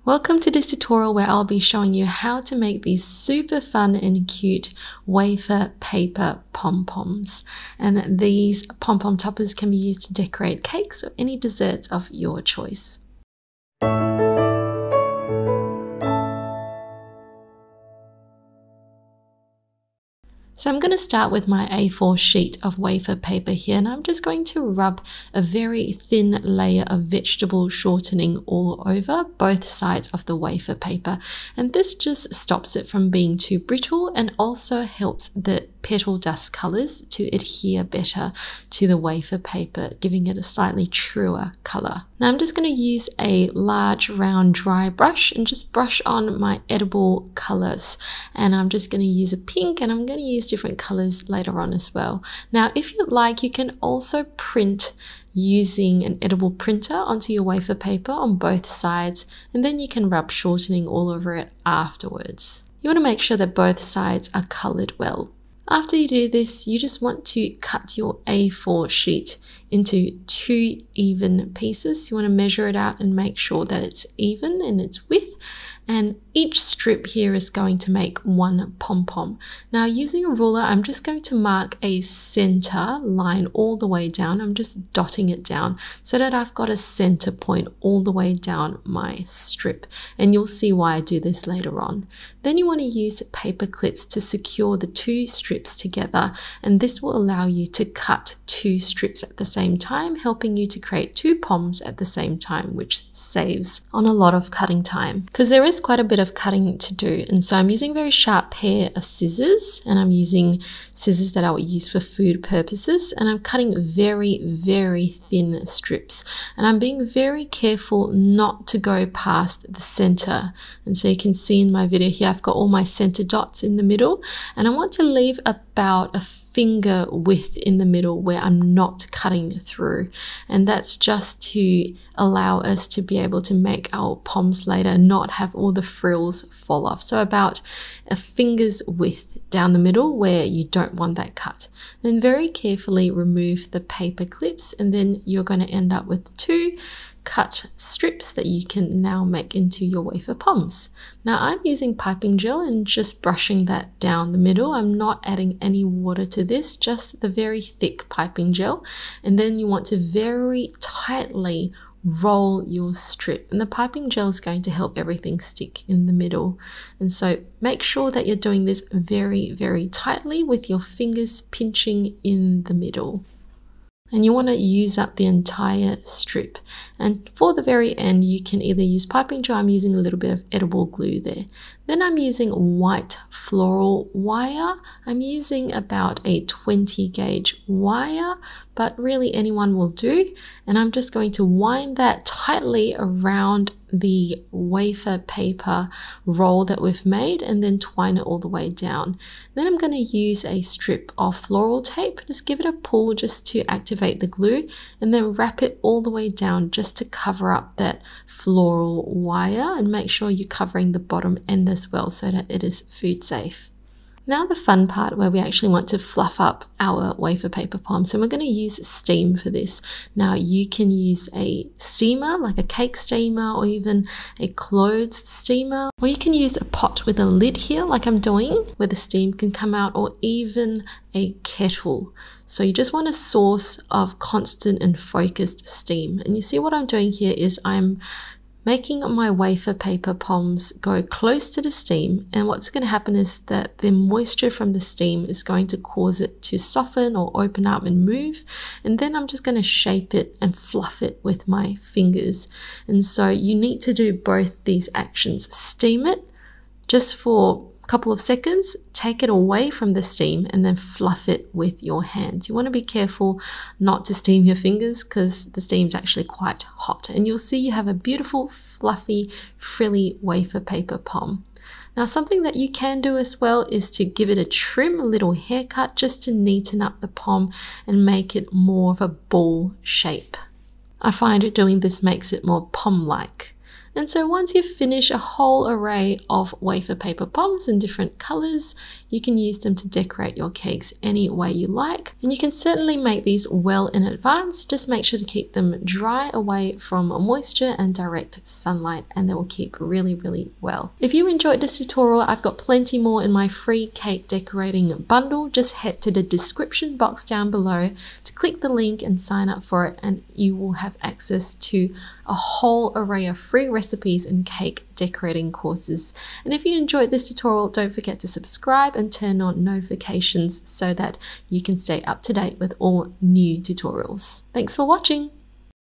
Welcome to this tutorial where I'll be showing you how to make these super fun and cute wafer paper pom-poms. And these pom-pom toppers can be used to decorate cakes or any desserts of your choice. So I'm going to start with my A4 sheet of wafer paper here, and I'm just going to rub a very thin layer of vegetable shortening all over both sides of the wafer paper. And this just stops it from being too brittle and also helps the petal dust colors to adhere better to the wafer paper, giving it a slightly truer color. Now I'm just going to use a large round dry brush and just brush on my edible colors. And I'm just going to use a pink, and I'm going to use different colors later on as well. Now, if you'd like, you can also print using an edible printer onto your wafer paper on both sides, and then you can rub shortening all over it afterwards. You want to make sure that both sides are colored well. After you do this, you just want to cut your A4 sheet into 2 even pieces. You want to measure it out and make sure that it's even in its width. And each strip here is going to make 1 pom-pom. Now, using a ruler, I'm just going to mark a center line all the way down. I'm just dotting it down so that I've got a center point all the way down my strip. And you'll see why I do this later on. Then you want to use paper clips to secure the 2 strips together. And this will allow you to cut 2 strips at the same time, helping you to create 2 poms at the same time, which saves on a lot of cutting time because there is quite a bit of cutting to do. And so I'm using a very sharp pair of scissors, and I'm using scissors that I will use for food purposes, and I'm cutting very, very thin strips, and I'm being very careful not to go past the center. And so you can see in my video here, I've got all my center dots in the middle, and I want to leave about a finger width in the middle where I'm not cutting through, and that's just to allow us to be able to make our poms later and not have all the frills fall off. So about a finger's width down the middle where you don't want that cut. Then very carefully remove the paper clips, and then you're going to end up with 2 cut strips that you can now make into your wafer poms. Now I'm using piping gel and just brushing that down the middle. I'm not adding any water to this, just the very thick piping gel. And then you want to very tightly roll your strip, and the piping gel is going to help everything stick in the middle. And so make sure that you're doing this very, very tightly with your fingers pinching in the middle. And you want to use up the entire strip. And for the very end, you can either use piping gel. I'm using a little bit of edible glue there. Then I'm using white floral wire. I'm using about a 20 gauge wire, but really anyone will do. And I'm just going to wind that tightly around the wafer paper roll that we've made, and then twine it all the way down. Then I'm going to use a strip of floral tape, just give it a pull just to activate the glue, and then wrap it all the way down just to cover up that floral wire, and make sure you're covering the bottom end as well so that it is food safe. Now the fun part where we actually want to fluff up our wafer paper pom. So we're going to use steam for this. Now you can use a steamer, like a cake steamer, or even a clothes steamer, or you can use a pot with a lid here like I'm doing where the steam can come out, or even a kettle. So you just want a source of constant and focused steam. And you see what I'm doing here is I'm making my wafer paper poms go close to the steam, and what's going to happen is that the moisture from the steam is going to cause it to soften or open up and move, and then I'm just going to shape it and fluff it with my fingers. And so you need to do both these actions. Steam it just for a couple of seconds, take it away from the steam, and then fluff it with your hands. You want to be careful not to steam your fingers because the steam's actually quite hot, and you'll see you have a beautiful fluffy frilly wafer paper pom. Now something that you can do as well is to give it a trim, a little haircut, just to neaten up the pom and make it more of a ball shape. I find doing this makes it more pom-like. And so once you finish a whole array of wafer paper poms in different colors, you can use them to decorate your cakes any way you like. And you can certainly make these well in advance. Just make sure to keep them dry away from moisture and direct sunlight, and they will keep really, really well. If you enjoyed this tutorial, I've got plenty more in my free cake decorating bundle. Just head to the description box down below to click the link and sign up for it, and you will have access to a whole array of free recipes and cake decorating courses. And if you enjoyed this tutorial, don't forget to subscribe and turn on notifications so that you can stay up to date with all new tutorials. Thanks for watching.